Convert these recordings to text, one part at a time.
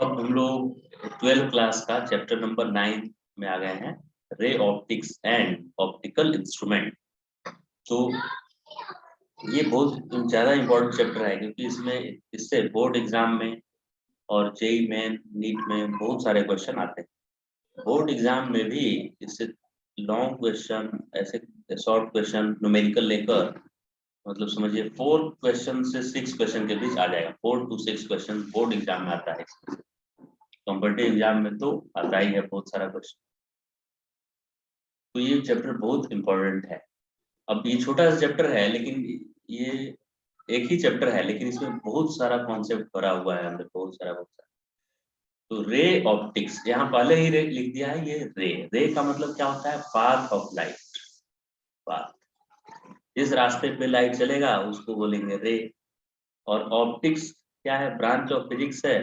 अब हम लोग 12th क्लास का चैप्टर नंबर 9 में आ गए हैं, ray optics and optical instrument. तो ये बहुत ज़्यादा इम्पोर्टेंट चैप्टर है क्योंकि इससे बोर्ड एग्जाम में और जेई मेन नीट में बहुत सारे क्वेश्चन आते हैं। बोर्ड एग्जाम में भी इससे लॉन्ग क्वेश्चन, ऐसे शॉर्ट क्वेश्चन न्यूमेरिकल लेकर, मतलब समझिए 4 क्वेश्चन से 6 क्वेश्चन के बीच आ जाएगा। 4 to 6 क्वेश्चन बोर्ड एग्जाम में आता है। कॉम्पिटिटिव एग्जाम में तो आता ही है बहुत सारा क्वेश्चन। तो ये चैप्टर बहुत इम्पोर्टेंट है। अब ये छोटा सा चैप्टर है, लेकिन ये एक ही चैप्टर है, लेकिन इसमें बहुत सारा कॉन्सेप्ट भरा हुआ है अंदर, बहुत सारा। तो रे ऑप्टिक्स, यहाँ पहले ही रे लिख दिया है। ये रे का मतलब क्या होता है? Path of light. पाथ, जिस रास्ते पे लाइट चलेगा उसको बोलेंगे रे। और ऑप्टिक्स क्या है? ब्रांच ऑफ फिजिक्स है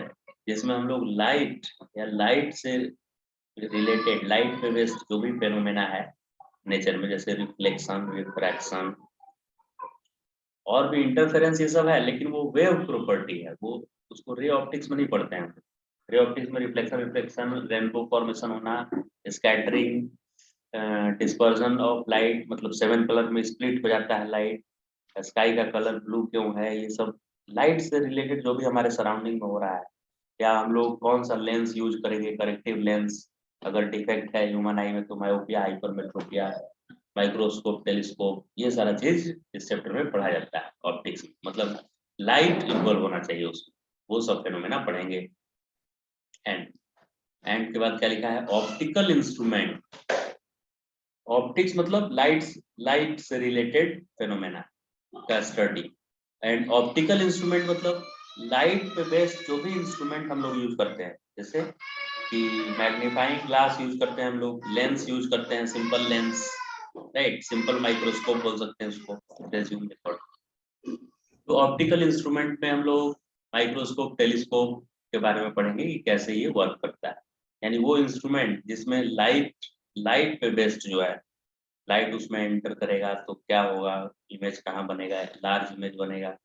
जिसमें हम लोग लाइट या लाइट से रिलेटेड, लाइट पे बेस्ड जो भी फेनोमेना है नेचर में, जैसे रिफ्लेक्शन, रिफ्रैक्शन और भी इंटरफेरेंस, ये सब है, लेकिन वो वेव प्रॉपर्टी है, वो उसको रे ऑप्टिक्स में नहीं पढ़ते हैं। रे ऑप्टिक्स में रिफ्लेक्शन, रेनबो फॉर्मेशन होना, स्कैटरिंग, डिस्पर्जन ऑफ लाइट, मतलब 7 कलर में स्प्लिट हो जाता है लाइट, स्काई का कलर ब्लू क्यों है, ये सब लाइट से रिलेटेड जो भी हमारे सराउंडिंग में हो रहा है। या हम लोग कौन सा लेंस यूज करेंगे, करेक्टिव लेंस, अगर डिफेक्ट है ह्यूमन आई में तो मायोपिया, हाइपरमेट्रोपिया, माइक्रोस्कोप, टेलीस्कोप, ये सारा चीज इस चैप्टर में पढ़ा जाता है। ऑप्टिक्स मतलब लाइट इक्वल होना चाहिए उसमें, वो सब फेनोमेना पढ़ेंगे। एंड के बाद क्या लिखा है? Optical instrument. ऑप्टिक्स मतलब लाइट से रिलेटेड फेनोमेना का स्टडी। एंड ऑप्टिकल इंस्ट्रूमेंट मतलब लाइट पे बेस्ड जो भी इंस्ट्रूमेंट हम लोग यूज करते हैं, जैसे कि मैग्नीफाइंग ग्लास यूज करते हैं हम लोग, लेंस यूज करते हैं, simple lens, right, simple microscope बोल सकते हैं उसको, रेज्यूम मेथड। तो ऑप्टिकल इंस्ट्रूमेंट में हम लोग माइक्रोस्कोप, टेलीस्कोप के बारे में पढ़ेंगे कि कैसे ये वर्क करता है। यानी वो इंस्ट्रूमेंट जिसमें लाइट पे बेस्ड जो है, लाइट उसमें एंटर करेगा तो क्या होगा, इमेज कहाँ बनेगा, लार्ज इमेज बनेगा,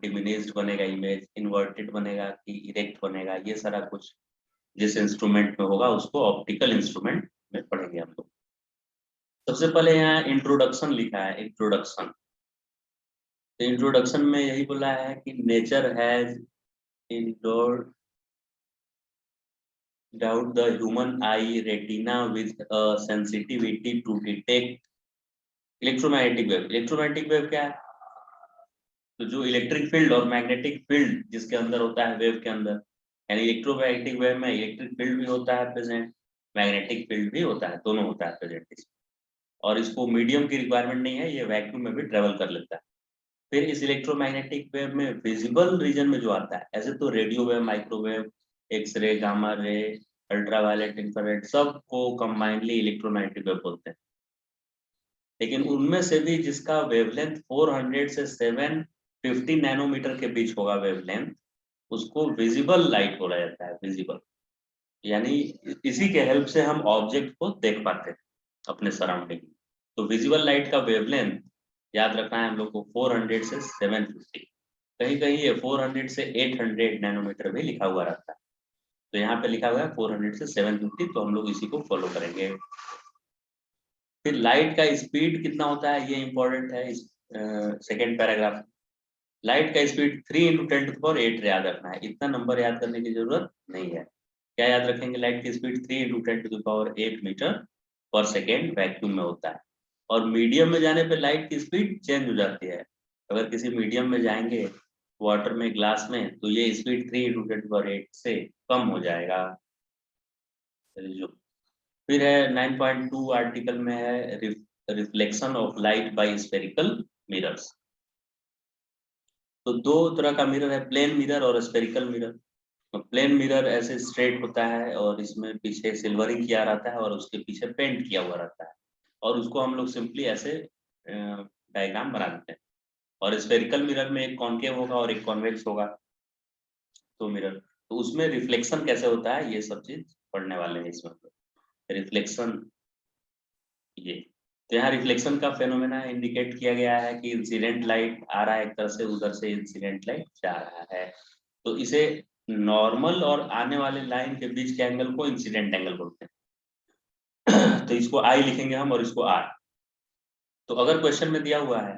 डिमिनिश्ड बनेगा इमेज, इन्वर्टेड बनेगा कि इरेक्ट बनेगा, ये सारा कुछ जिस इंस्ट्रूमेंट में होगा उसको ऑप्टिकल इंस्ट्रूमेंट में पढ़ेंगे हम लोग। सबसे पहले यहाँ इंट्रोडक्शन लिखा है, इंट्रोडक्शन। तो इंट्रोडक्शन में यही बोला है कि nature has endowed the human eye retina with a sensitivity to detect electromagnetic wave. Electromagnetic wave क्या है? तो जो इलेक्ट्रिक फील्ड और मैग्नेटिक फील्ड जिसके अंदर होता है वेव के अंदर, यानी इलेक्ट्रोमैग्नेटिक वेव में इलेक्ट्रिक फील्ड भी होता है प्रेजेंट, मैग्नेटिक फील्ड भी होता है, दोनों होता है प्रेजेंट इसमें। और इसको मीडियम की रिक्वायरमेंट नहीं है, ये वैक्यूम में भी ट्रेवल कर लेता है। फिर इस इलेक्ट्रोमैग्नेटिक वेव में विजिबल रीजन में जो आता है, ऐसे तो radio wave, microwave, x-ray, gamma ray, ultraviolet, infrared, सबको कंबाइनली इलेक्ट्रोमैग्नेटिक वेव बोलते हैं। लेकिन उनमें से भी जिसका वेवलेंथ 400 से 750 नैनोमीटर के बीच होगा वेवलेंथ, उसको विजिबल लाइट बोला जाता है। विजिबल यानी इसी के हेल्प से हम ऑब्जेक्ट को देख पाते हैं अपने सराउंडिंग। तो विजिबल लाइट का वेवलेंथ याद रखना है हम लोग को, 400 से 750। कहीं कहीं ये 400 से 800 नैनोमीटर भी लिखा हुआ रहता है। तो यहाँ पे लिखा हुआ है 400 से 750, तो हम लोग इसी को फॉलो करेंगे। फिर लाइट का स्पीड कितना होता है, ये इंपॉर्टेंट है। इस सेकेंड पैराग्राफ, लाइट का स्पीड 3 × 10⁸ याद रखना है। इतना नंबर याद करने की जरूरत नहीं है। क्या याद रखेंगे? लाइट की speed 3 × 10⁸ metre per second vacuum में होता है। और मीडियम में जाने पे लाइट की स्पीड चेंज हो जाती है। अगर किसी मीडियम में जाएंगे वाटर में, ग्लास में, तो ये स्पीड 3 × 10⁸ से कम हो जाएगा। फिर है 9.2 आर्टिकल में है reflection of light by spherical mirrors. तो दो तरह का मिरर है, प्लेन मिरर और स्फेरिकल मिरर। तो प्लेन मिरर ऐसे स्ट्रेट होता है और इसमें पीछे सिल्वरिंग किया रहता है और उसके पीछे पेंट किया हुआ रहता है, और उसको हम लोग सिंपली ऐसे डायग्राम बना देते हैं। और स्फेरिकल मिरर में एक कॉनकेव होगा और एक कॉन्वेक्स होगा, तो मिरर, तो उसमें रिफ्लेक्शन कैसे होता है ये सब चीज पढ़ने वाले हैं इसमें। रिफ्लेक्शन, ये तो यहाँ रिफ्लेक्शन का फेनोमेना इंडिकेट किया गया है कि इंसिडेंट लाइट आ रहा है एक तरह से, उधर से इंसिडेंट लाइट जा रहा है। तो इसे नॉर्मल और आने वाले लाइन के बीच के एंगल को इंसिडेंट एंगल बोलते हैं। तो इसको आई लिखेंगे हम और इसको आर। तो अगर क्वेश्चन में दिया हुआ है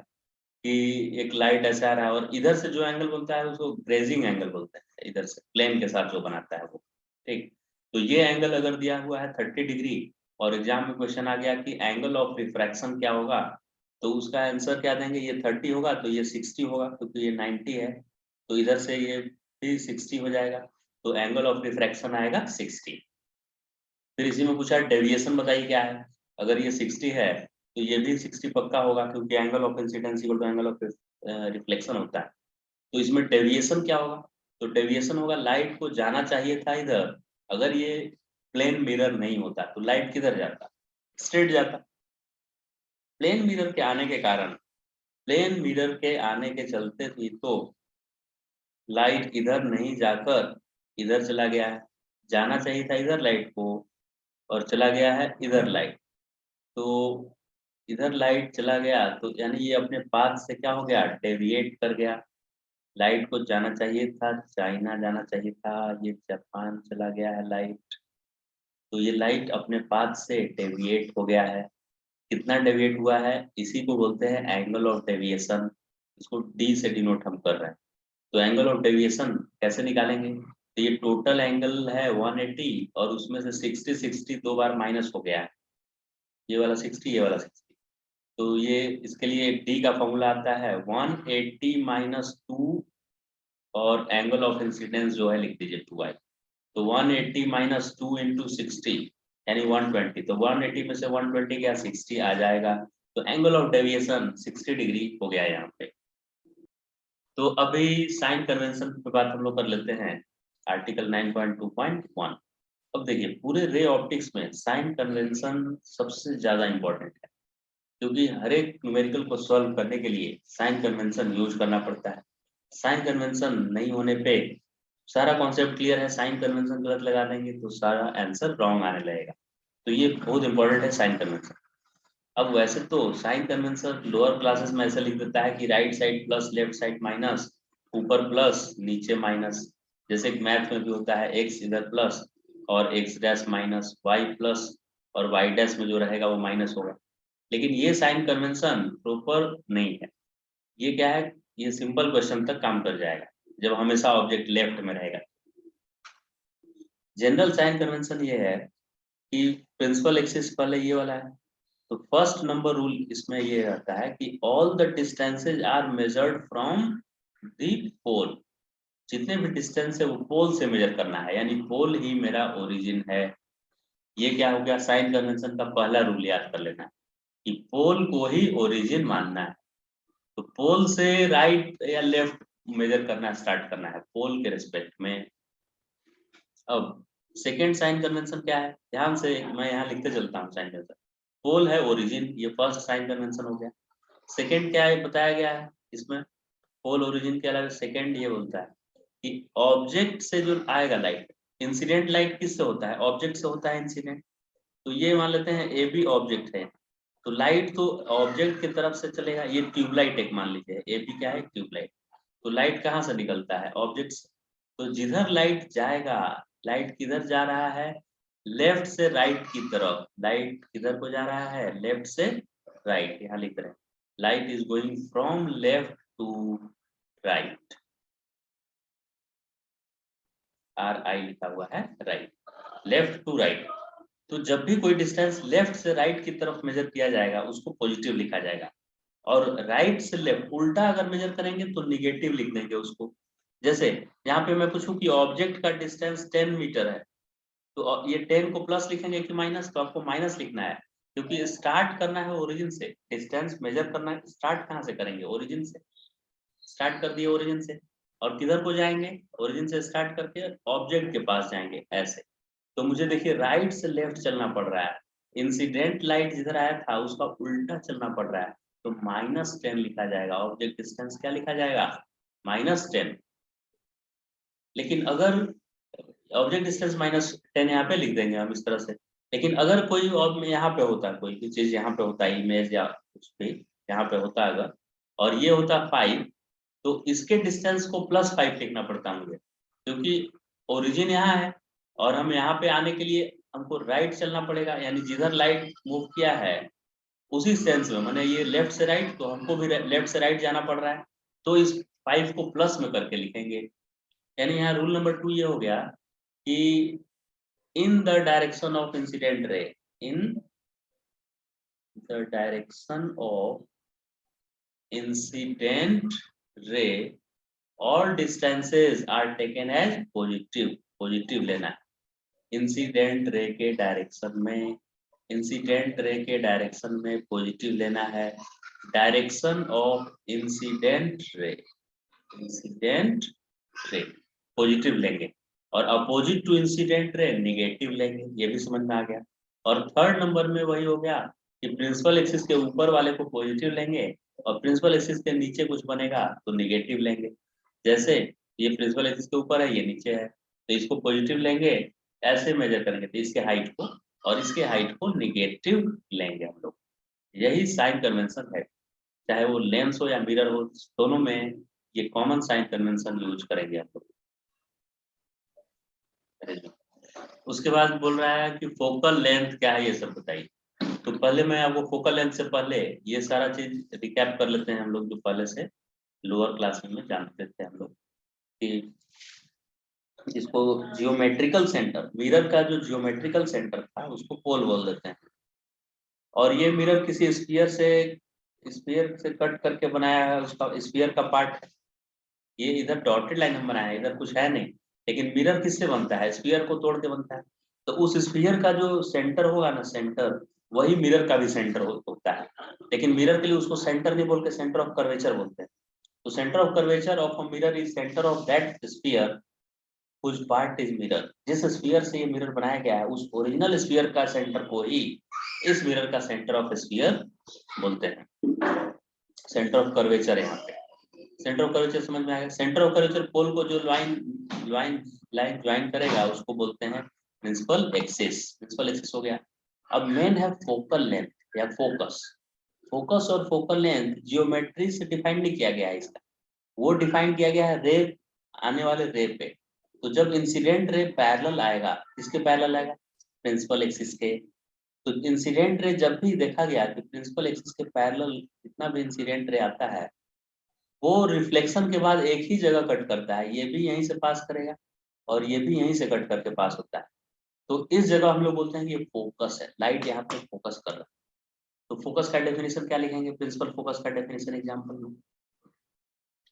कि एक लाइट ऐसा आ रहा है और इधर से जो एंगल बनता है उसको ग्रेजिंग एंगल बोलते हैं, इधर से प्लेन के साथ जो बनाता है वो, ठीक। तो ये एंगल अगर दिया हुआ है 30 डिग्री और एग्जाम में क्वेश्चन आ गया कि एंगल ऑफ रिफ्रैक्शन क्या होगा, तो उसका आंसर क्या देंगे, ये 30 होगा तो ये 60 होगा, क्योंकि ये 90 है तो इधर से ये भी 60 हो जाएगा, तो एंगल ऑफ रिफ्रैक्शन आएगा 60। फिर इसी में पूछा डेविएशन बताइए क्या है, अगर ये 60 है तो ये भी 60 पक्का होगा, क्योंकि angle of incidence equal to angle of reflection होता है। तो इसमें डेविएशन क्या होगा, तो डेविएशन होगा लाइट को जाना चाहिए था इधर, अगर ये प्लेन मिरर नहीं होता तो लाइट किधर जाता, स्ट्रेट जाता। प्लेन मिरर के आने के कारण, प्लेन मिरर के आने के चलते थी तो लाइट इधर नहीं जाकर इधर चला गया है, जाना चाहिए था इधर लाइट को और चला गया है इधर लाइट। तो इधर लाइट चला गया तो यानी ये अपने पाथ से क्या हो गया, डेविएट कर गया। लाइट को जाना चाहिए था चाइना, जाना चाहिए था, ये जापान चला गया है लाइट। तो ये लाइट अपने पाथ से डेविएट हो गया है। कितना डेविएट हुआ है, इसी को बोलते हैं एंगल ऑफ डेविएशन। इसको डी से डिनोट हम कर रहे हैं। तो एंगल ऑफ डेविएशन कैसे निकालेंगे, तो ये टोटल एंगल है 180 और उसमें से 60 दो बार माइनस हो गया है, ये वाला 60 ये वाला 60। तो ये इसके लिए डी का फॉर्मूला आता है 180 माइनस 2 और एंगल ऑफ इंसिडेंस जो है लिख दीजिए 2i। तो 180 माइनस 2 इंटू 60 यानी 120, तो 180 में से 120 क्या 60 आ जाएगा। तो एंगल ऑफ डेविएशन 60 डिग्री हो गया यहाँ पे। तो अभी साइन कन्वेंशन पे बात हम लोग कर लेते हैं, आर्टिकल 9.2.1। अब देखिए पूरे रे ऑप्टिक्स में साइन कन्वेंशन सबसे ज्यादा इंपॉर्टेंट है, क्योंकि हर एक न्यूमेरिकल को सॉल्व करने के लिए साइन कन्वेंशन यूज करना पड़ता है। साइन कन्वेंशन नहीं होने पे सारा कॉन्सेप्ट क्लियर है, साइन कन्वेंशन गलत लगा देंगे तो सारा आंसर रॉन्ग आने लगेगा। तो ये बहुत इंपॉर्टेंट है साइन कन्वेंशन। अब वैसे तो साइन कन्वेंशन लोअर क्लासेस में ऐसा लिख देता है कि right side plus left side minus, ऊपर प्लस नीचे माइनस। जैसे मैथ में भी होता है एक्स इधर प्लस और x dash minus, y plus और वाई डैश में जो रहेगा वो माइनस होगा। लेकिन ये साइन कन्वेंशन प्रॉपर नहीं है। ये क्या है, ये सिंपल क्वेश्चन तक काम कर जाएगा जब हमेशा ऑब्जेक्ट लेफ्ट में रहेगा। जनरल साइन कन्वेंशन ये है कि प्रिंसिपल एक्सिस पहले ये वाला है, तो फर्स्ट नंबर रूल इसमें ये रहता है कि all the distances are measured from the pole. जितने भी डिस्टेंस है वो पोल से मेजर करना है, यानी पोल ही मेरा ओरिजिन है। ये क्या हो गया, साइन कन्वेंशन का पहला रूल याद कर लेना है कि पोल को ही ओरिजिन मानना है। तो पोल से राइट या लेफ्ट मेजर करना स्टार्ट करना है पोल के रिस्पेक्ट में। अब सेकेंड साइन कन्वेंशन क्या है, ध्यान से मैं यहाँ लिखते चलता हूँ साइन कन्वेंशन। पोल है ओरिजिन, ये फर्स्ट साइन कन्वेंशन हो गया। सेकेंड क्या है बताया गया है इसमें, पोल ओरिजिन के अलावा सेकेंड ये बोलता है कि ऑब्जेक्ट से जो आएगा लाइट, इंसिडेंट लाइट किससे होता है, ऑब्जेक्ट से होता है इंसिडेंट। तो ये मान लेते हैं ए बी ऑब्जेक्ट है, तो लाइट तो ऑब्जेक्ट की तरफ से चलेगा। ये ट्यूबलाइट एक मान लीजिए, ए बी क्या है ट्यूबलाइट। तो लाइट कहाँ से निकलता है, ऑब्जेक्ट से। तो जिधर लाइट जाएगा, लाइट किधर जा रहा है, लेफ्ट से राइट की तरफ। लाइट किधर को जा रहा है, लेफ्ट से राइट, यहाँ लिख रहे हैं light is going from left to right. R I लिखा हुआ है राइट, लेफ्ट टू राइट। तो जब भी कोई डिस्टेंस लेफ्ट से राइट की तरफ मेजर किया जाएगा उसको पॉजिटिव लिखा जाएगा, और राइट से लेफ्ट उल्टा अगर मेजर करेंगे तो निगेटिव लिख देंगे उसको। जैसे यहाँ पे मैं पूछूं कि ऑब्जेक्ट का डिस्टेंस 10 मीटर है, तो ये 10 को प्लस लिखेंगे कि माइनस, तो आपको माइनस लिखना है, क्योंकि स्टार्ट करना है ओरिजिन से। डिस्टेंस मेजर करना है, स्टार्ट कहाँ से करेंगे, ओरिजिन से। स्टार्ट कर दिए ओरिजिन से और किधर को जाएंगे, ओरिजिन से स्टार्ट करके ऑब्जेक्ट के पास जाएंगे ऐसे। तो मुझे देखिए राइट से लेफ्ट चलना पड़ रहा है, इंसिडेंट लाइट जिधर आया था उसका उल्टा चलना पड़ रहा है, तो -10 लिखा जाएगा। ऑब्जेक्ट डिस्टेंस क्या लिखा जाएगा, -10। लेकिन अगर ऑब्जेक्ट डिस्टेंस -10 यहाँ पे लिख देंगे हम इस तरह से। लेकिन अगर कोई और यहाँ पे होता, कोई भी चीज यहाँ पे होता, इमेज या कुछ भी यहाँ पे होता अगर, और ये होता 5, तो इसके डिस्टेंस को +5 लिखना पड़ता मुझे, क्योंकि ओरिजिन यहाँ है और हम यहाँ पे आने के लिए हमको राइट चलना पड़ेगा, यानी जिधर लाइट मूव किया है उसी सेंस में, माने ये लेफ्ट से राइट तो हमको भी लेफ्ट से राइट जाना पड़ रहा है, तो इस 5 को प्लस में करके लिखेंगे। यानी यहाँ रूल नंबर 2 ये हो गया कि in the direction of incident रे, in the direction of incident रे all distances are taken as positive, positive लेना है। इंसिडेंट रे के डायरेक्शन में, इंसिडेंट रे के डायरेक्शन में पॉजिटिव लेना है। Direction of incident ray, incident ray positive लेंगे और opposite to incident ray negative लेंगे, ये भी समझ में आ गया। और थर्ड नंबर में वही हो गया कि प्रिंसिपल एक्सिस के ऊपर वाले को पॉजिटिव लेंगे और प्रिंसिपल एक्सिस के नीचे कुछ बनेगा तो निगेटिव लेंगे। जैसे ये प्रिंसिपल एक्सिस के ऊपर है, ये नीचे है, तो इसको पॉजिटिव लेंगे, ऐसे मेजर करेंगे तो इसके हाइट को और इसके हाइट को निगेटिव लेंगे हम लोग। यही साइन कन्वेंशन है, चाहे वो लेंस हो या मिरर हो, दोनों में ये कॉमन साइन कन्वेंशन यूज करेंगे हम लोग। उसके बाद बोल रहा है कि फोकल लेंथ क्या है, ये सब बताइए। तो पहले मैं आपको फोकल लेंथ से पहले ये सारा चीज रिकैप कर लेते हैं हम लोग, जो पहले से लोअर क्लास में जानते थे हम लोग कि इसको जियोमेट्रिकल सेंटर, मिरर का जो जियोमेट्रिकल सेंटर था उसको पोल बोल देते हैं। और ये मिरर किसी स्फीयर से कट करके बनाया है, उसका स्फीयर का पार्ट है। ये इधर डॉटेड लाइन हम बनाया है, इधर कुछ है नहीं, लेकिन मिरर किससे बनता है, स्फीयर को तोड़ के बनता है। तो उस स्फीयर का जो सेंटर होगा ना, सेंटर, वही मिरर का भी सेंटर होता है। लेकिन मिरर के लिए उसको सेंटर नहीं बोल के सेंटर ऑफ कर्वेचर बोलते हैं। तो centre of curvature of a mirror is centre of that sphere which part is mirror. जिस स्फीयर से ये मिरर बनाया गया है उस ओरिजिनल स्फीयर का सेंटर को ही इस मिरर का सेंटर ऑफ स्फीयर बोलते हैं। सेंटर ऑफ कर्वेचर, यहाँ पे सेंटर ऑफ कर्वेचर समझ में आएगा। सेंटर ऑफ कर्वेचर पोल को जो लाइन ज्वाइन करेगा उसको बोलते हैं प्रिंसिपल एक्सिस। प्रिंसिपल एक्सिस हो गया। अब मेन है फोकल लेंथ या फोकस। फोकस और फोकल लेंथ जियोमेट्री से डिफाइन नहीं किया गया है इसका, वो डिफाइन किया गया है रे, आने वाले रे पे। तो जब इंसिडेंट रे पैरेलल आएगा, किसके पैरेलल आएगा, प्रिंसिपल एक्सिस के। तो इंसिडेंट रे जब भी देखा गया कि प्रिंसिपल एक्सिस के पैरेलल जितना भी इंसिडेंट रे आता है वो रिफ्लेक्शन के बाद एक ही जगह कट करता है, ये भी यहीं से पास करेगा और ये भी यहीं से कट करके पास होता है। तो इस जगह हम लोग बोलते हैं कि ये फोकस है, लाइट यहाँ पे फोकस कर रहा है। तो फोकस का डेफिनेशन क्या लिखेंगे, प्रिंसिपल फोकस का डेफिनेशन एग्जाम्पल में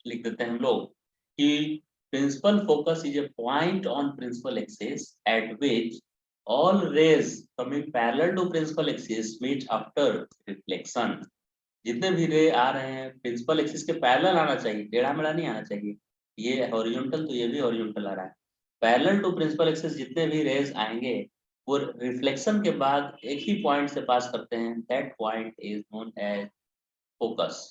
लिख देते हैं हम लोग कि principal focus is a point on principal axis at which all rays coming parallel to principal axis meet after reflection। जितने भी रे आ रहे हैं प्रिंसिपल एक्सिस के पैरेलल आना चाहिए, टेढ़ा मेढ़ा नहीं आना चाहिए। ये हॉरिजॉन्टल तो ये भी हॉरिजॉन्टल आ रहा है। पैरेलल टू प्रिंसिपल एक्सिस जितने भी रेज आएंगे वो रिफ्लेक्शन के बाद एक ही पॉइंट से पास करते हैं, that point is known as focus.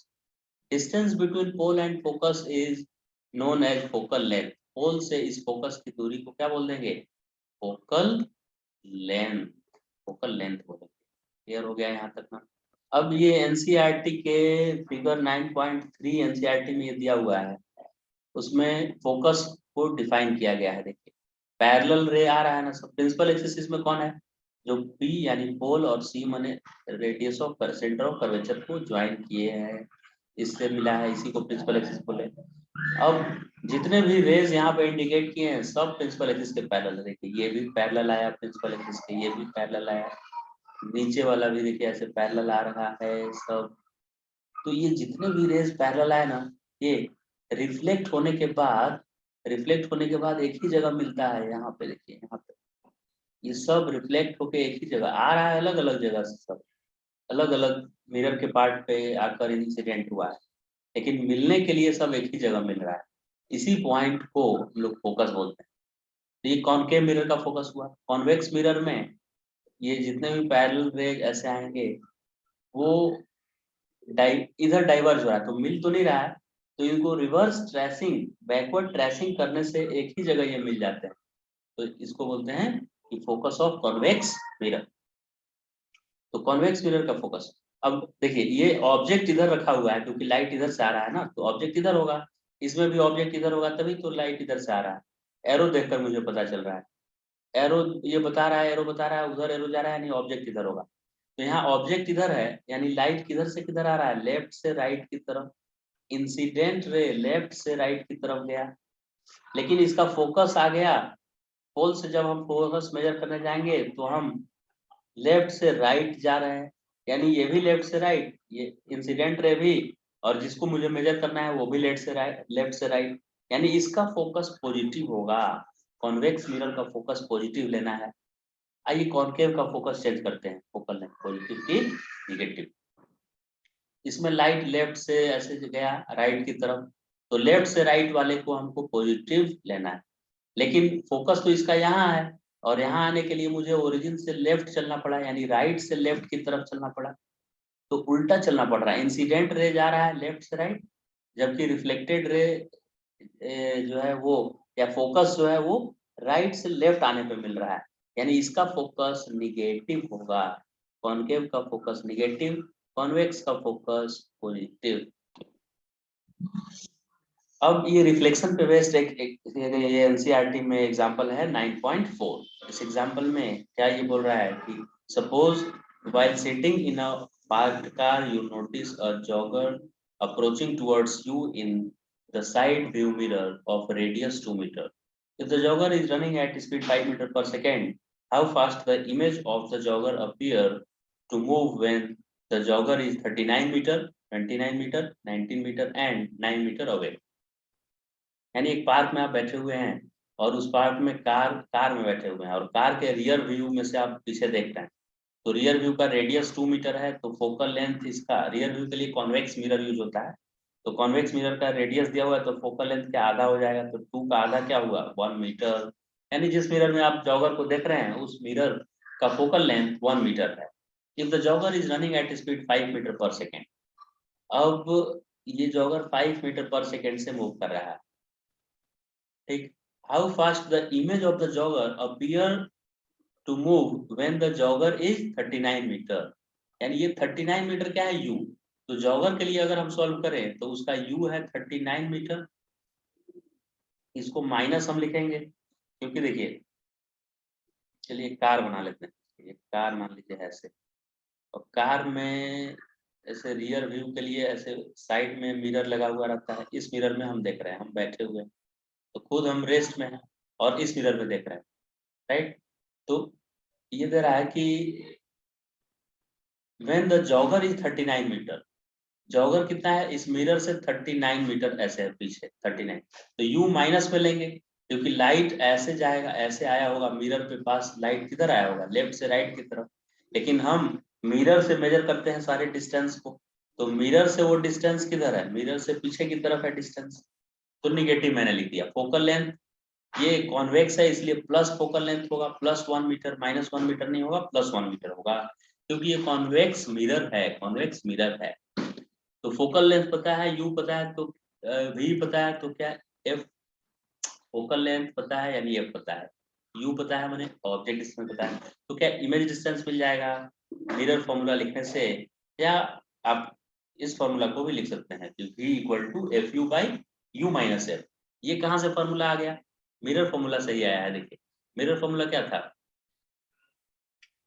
Distance between pole and focus is known as focal length. Pole से इस फोकस की दूरी को क्या बोल देंगे, फोकल लेंथ। फोकल लेंथ बोलेंगे। क्लियर हो गया यहाँ तक ना। अब ये एनसीईआरटी के फिगर 9.3 एनसीईआरटी में ये दिया हुआ है, उसमें फोकस को डिफाइन किया गया है। देखिए पैरेलल रे आ रहा है ना, सब प्रिंसिपल एक्सिस में कौन है, जो P यानी पोल और C माने radius of centre of curvature को ज्वाइन किए हैं, इससे मिला है, इसी को प्रिंसिपल एक्सिस बोले। अब जितने भी रेज यहाँ पे इंडिकेट किए हैं सब प्रिंसिपल एक्सिस के पैरेलल। देखिए ये भी पैरेलल आया प्रिंसिपल एक्सिस के, ये भी पैरेलल आया, नीचे वाला भी देखिए ऐसे पैरेलल आ रहा है सब। तो ये जितने भी रेज पैरेलल आए ना, ये रिफ्लेक्ट होने के बाद एक ही जगह मिलता है। यहाँ पे देखिए, यहाँ पे ये सब रिफ्लेक्ट होके एक ही जगह आ रहा है, अलग अलग जगह से सब अलग अलग मिरर के पार्ट पे आकर इंसिडेंट हुआ है, लेकिन मिलने के लिए सब एक ही जगह मिल रहा है। इसी पॉइंट को हम लोग फोकस बोलते हैं। तो ये कॉनकेव मिरर का फोकस हुआ। कॉन्वेक्स मिरर में ये जितने भी पैरेलल रेज ऐसे आएंगे वो इधर डाइवर्ज हो रहा है, तो मिल तो नहीं रहा है, तो इनको रिवर्स ट्रेसिंग, बैकवर्ड ट्रेसिंग करने से एक ही जगह ये मिल जाते हैं। तो इसको बोलते हैं कि फोकस ऑफ कॉन्वेक्स मिरर। तो कॉन्वेक्स मिरर का फोकस। अब देखिए ये ऑब्जेक्ट इधर रखा हुआ है क्योंकि लाइट इधर से आ रहा है ना, तो ऑब्जेक्ट इधर होगा, इसमें भी ऑब्जेक्ट इधर होगा तभी तो लाइट इधर से आ रहा है। एरो देखकर मुझे पता चल रहा है, एरो ये बता रहा है, एरो बता रहा है उधर एरो जा रहा है, यानी ऑब्जेक्ट इधर होगा। तो यहाँ ऑब्जेक्ट इधर है, यानी लाइट किधर से किधर आ रहा है, लेफ्ट से राइट की तरफ। इंसिडेंट रे लेफ्ट से राइट की तरफ गया, लेकिन इसका फोकस आ गया पोल से। जब हम फोकस मेजर करने जाएंगे तो हम लेफ्ट से राइट जा रहे हैं, यानी ये भी लेफ्ट से राइट, ये इंसिडेंट रे भी, और जिसको मुझे मेजर करना है वो भी लेफ्ट से राइट, यानी इसका फोकस पॉजिटिव होगा। कॉन्वेक्स मिरर का फोकस पॉजिटिव लेना है। आइए कॉनकेव का फोकस चेंज करते हैं, फोकल लेंथ पॉजिटिव की निगेटिव। इसमें लाइट लेफ्ट से ऐसे गया राइट की तरफ, तो लेफ्ट से राइट वाले को हमको पॉजिटिव लेना है, लेकिन फोकस तो इसका यहाँ है, और यहाँ आने के लिए मुझे ओरिजिन से लेफ्ट चलना पड़ा, यानी राइट से लेफ्ट की तरफ चलना पड़ा। तो उल्टा चलना पड़ रहा है, इंसिडेंट रे जा रहा है लेफ्ट से राइट, जबकि रिफ्लेक्टेड रे जो है वो, या फोकस जो है वो राइट से लेफ्ट आने पे मिल रहा है, यानी इसका फोकस निगेटिव होगा। कॉनकेव का फोकस निगेटिव, कॉन्वेक्स का फोकस पॉजिटिव। अब ये रिफ्लेक्शन पे बेस्ड ये एनसीईआरटी में एग्जांपल है 9.4। इस एग्जांपल में क्या ये बोल रहा है कि suppose while sitting in a parked car you notice a jogger approaching towards you in the side view mirror of radius 2 meter. If the jogger is running at speed 5 meter per second, how fast the image of the jogger appear to move when the jogger is 39 meter, 29 meter, 19 meter and 9 meter away. यानी एक park में आप बैठे हुए हैं, और उस park में कार में बैठे हुए हैं, और कार के रियर व्यू में से आप पीछे देख रहे हैं। तो रियर व्यू का रेडियस 2 मीटर है, तो फोकल लेंथ इसका रियर व्यू के लिए कॉन्वेक्स मिरर यूज होता है, तो कॉन्वेक्स मिरर का रेडियस दिया हुआ है, तो फोकल लेंथ क्या आधा हो जाएगा, तो 2 का आधा क्या हुआ 1 मीटर। यानी जिस मिरर में आप जॉगर को देख रहे हैं उस मिरर का फोकल लेंथ 1 मीटर है। If the jogger is running at speed 5 metre per second, अब ये जॉगर 5 मीटर पर सेकेंड से मूव कर रहा है, ठीक। How fast the image of the jogger appear to move when the jogger is 39 metre, यानी ये 39 मीटर क्या है यू, तो जॉगर के लिए अगर हम सॉल्व करें तो उसका यू है 39 मीटर। इसको माइनस हम लिखेंगे, क्योंकि देखिए, चलिए कार बना लेते हैं, ये कार मान लीजिए ऐसे, और कार में ऐसे रियर व्यू के लिए ऐसे साइड में मिरर लगा हुआ रहता है, इस मिरर में हम देख रहे हैं, हम बैठे हुए हैं, तो खुद हम रेस्ट में हैं और इस मिरर में देख रहे हैं, राइट। तो ये दे रहा है कि when the jogger is 39 metre, jogger कितना है इस मिरर से 39 मीटर ऐसे है पीछे 39, तो यू माइनस में लेंगे, क्योंकि लाइट ऐसे जाएगा, ऐसे आया होगा मिरर पे पास, लाइट किधर आया होगा लेफ्ट से राइट की तरफ, लेकिन हम मिरर से मेजर करते हैं सारे डिस्टेंस को, तो मिरर से वो डिस्टेंस किधर है, मिरर से पीछे की तरफ है डिस्टेंस, तो निगेटिव मैंने लिख दिया। फोकल लेंथ ये कॉन्वेक्स है इसलिए प्लस फोकल लेंथ होगा, +1 मीटर, -1 मीटर नहीं होगा, +1 मीटर होगा, क्योंकि ये कॉन्वेक्स मिरर है, कॉन्वेक्स मिरर है। तो फोकल लेंथ पता है, यू पता है, तो वी पता है, तो क्या एफ, फोकल लेंथ पता है यानी एफ पता है, यू पता है मैंने ऑब्जेक्ट इसमें पता है, तो क्या इमेज डिस्टेंस मिल जाएगा मिरर फॉर्मूला लिखने से, या आप इस फॉर्मूला को भी लिख सकते हैं कि v equal to f u by u minus f. ये कहाँ से फॉर्मूला आ गया, मिरर फॉर्मूला से ही आया है। देखिए मिरर फॉर्मूला क्या था,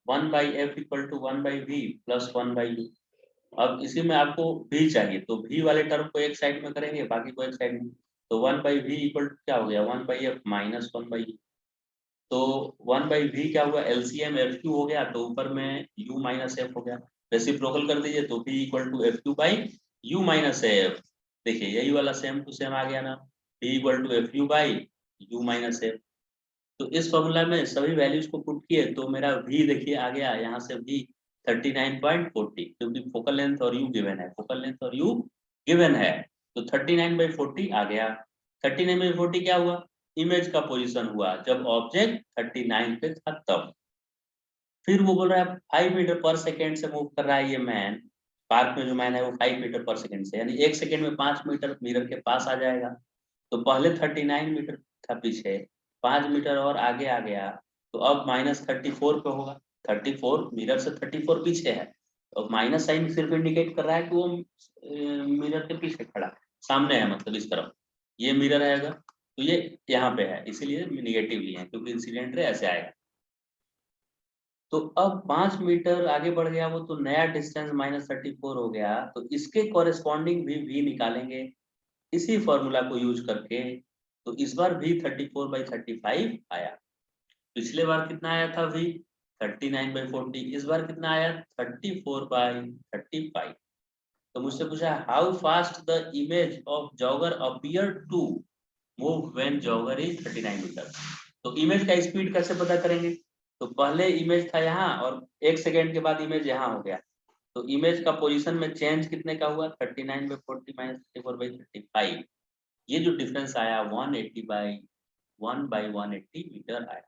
1 by f equal to 1 by v plus 1 by u. अब इसी में आपको v चाहिए, तो v वाले टर्म को एक साइड में करेंगे, बाकी को एक साइड में, तो 1 बाई वी इक्वल टू क्या हो गया 1 by F minus 1 by you. तो 1 बाई वी क्या हुआ एलसीएम एफ क्यू हो गया, तो ऊपर में u माइनस एफ हो गया, रेसिप्रोकल कर दीजिए तो v equal to f q by u minus f. देखिए यही वाला सेम टू सेम आ गया ना, v equal to f u by u minus f. तो इस फॉर्मूला में सभी वैल्यूज को पुट किए तो मेरा v देखिए आ गया यहाँ से v 39.40, क्योंकि फोकल लेंथ और u गिवन है, फोकल लेंथ और u गिवन है, तो 39/40 आ गया। 39/40 क्या हुआ, इमेज का पोजीशन हुआ जब ऑब्जेक्ट 39 पे था तब। फिर वो बोल रहा है 5 मीटर पर सेकेंड से मूव कर रहा है ये मैन, पार्क में जो मैन है वो 5 मीटर पर सेकेंड से, यानी 1 सेकेंड में 5 मीटर मिरर के पास आ जाएगा। तो पहले 39 मीटर था पीछे, 5 मीटर और आगे आ गया, तो अब -34 पे होगा, 34 मिरर से 34 पीछे है, और माइनस साइन सिर्फ इंडिकेट कर रहा है कि वो मिरर के पीछे खड़ा है, सामने है मतलब इस तरफ, ये मिरर है अगर, तो ये यहाँ पे है, इसीलिए निगेटिव लिए हैं, क्योंकि इंसिडेंट रे ऐसे आएगा। तो अब 5 मीटर आगे बढ़ गया वो, तो नया डिस्टेंस -34 हो गया, तो इसके कॉरेस्पॉन्डिंग भी v निकालेंगे इसी फॉर्मूला को यूज करके। तो इस बार v 34/35 आया। पिछले बार कितना आया था v 39/40, इस बार कितना आया 34/35। तो मुझसे पूछा how fast the image of jogger appear to move when jogger is 39 metre. तो इमेज का स्पीड कैसे पता करेंगे? तो पहले इमेज था यहाँ और 1 सेकेंड के बाद इमेज यहाँ हो गया, तो इमेज का पोजीशन में चेंज कितने का हुआ 39/40 - 34/35। ये जो डिफरेंस आया 1/180 मीटर आया।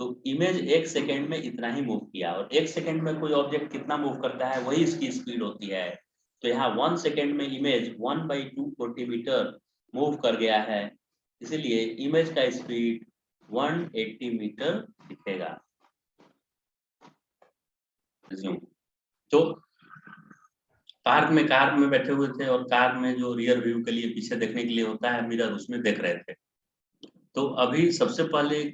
तो इमेज 1 सेकेंड में इतना ही मूव किया, और 1 सेकेंड में कोई ऑब्जेक्ट कितना मूव करता है वही इसकी स्पीड होती है। तो यहाँ 1 सेकेंड में इमेज 1/240 मीटर मूव कर गया है, इसलिए इमेज का स्पीड 180 मीटर दिखेगा। तो कार में बैठे हुए थे, और कार में जो रियर व्यू के लिए पीछे देखने के लिए होता है मिरर, उसमें देख रहे थे। तो अभी सबसे पहले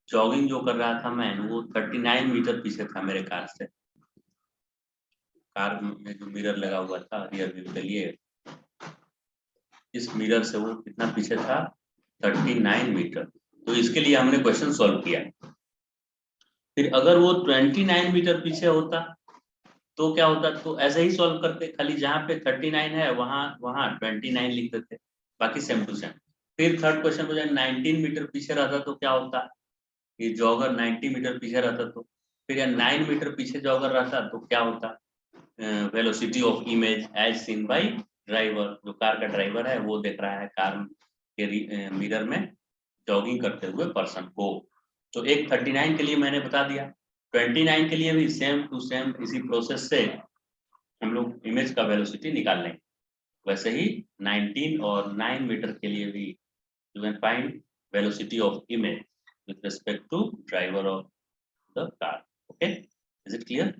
जॉगिंग जो कर रहा था मैं, वो 39 मीटर पीछे था मेरे कार से। कार में जो मिरर लगा हुआ था रियर व्यू के लिए, इस मिरर से वो कितना पीछे था 39 मीटर। तो इसके लिए हमने क्वेश्चन सॉल्व किया। फिर अगर वो 29 मीटर पीछे होता तो क्या होता, तो ऐसे ही सॉल्व करते, खाली जहाँ पे 39 है वहाँ 29 लिख देते, बाकी सेम टू सेम। फिर थर्ड क्वेश्चन को 19 मीटर पीछे रहता तो क्या होता, ये जॉगर 90 मीटर पीछे रहता तो, फिर या 9 मीटर पीछे जॉगर रहता तो क्या होता, velocity of image as seen by driver. जो कार का ड्राइवर है वो देख रहा है कार के मिरर में जॉगिंग करते हुए पर्सन को। तो एक 39 के लिए मैंने बता दिया, 29 के लिए भी सेम टू सेम इसी प्रोसेस से हम लोग इमेज का वेलोसिटी निकाल लेंगे। वैसे ही 19 और 9 मीटर के लिए भी you can find velocity of image with respect to driver of the car. Okay, is it clear?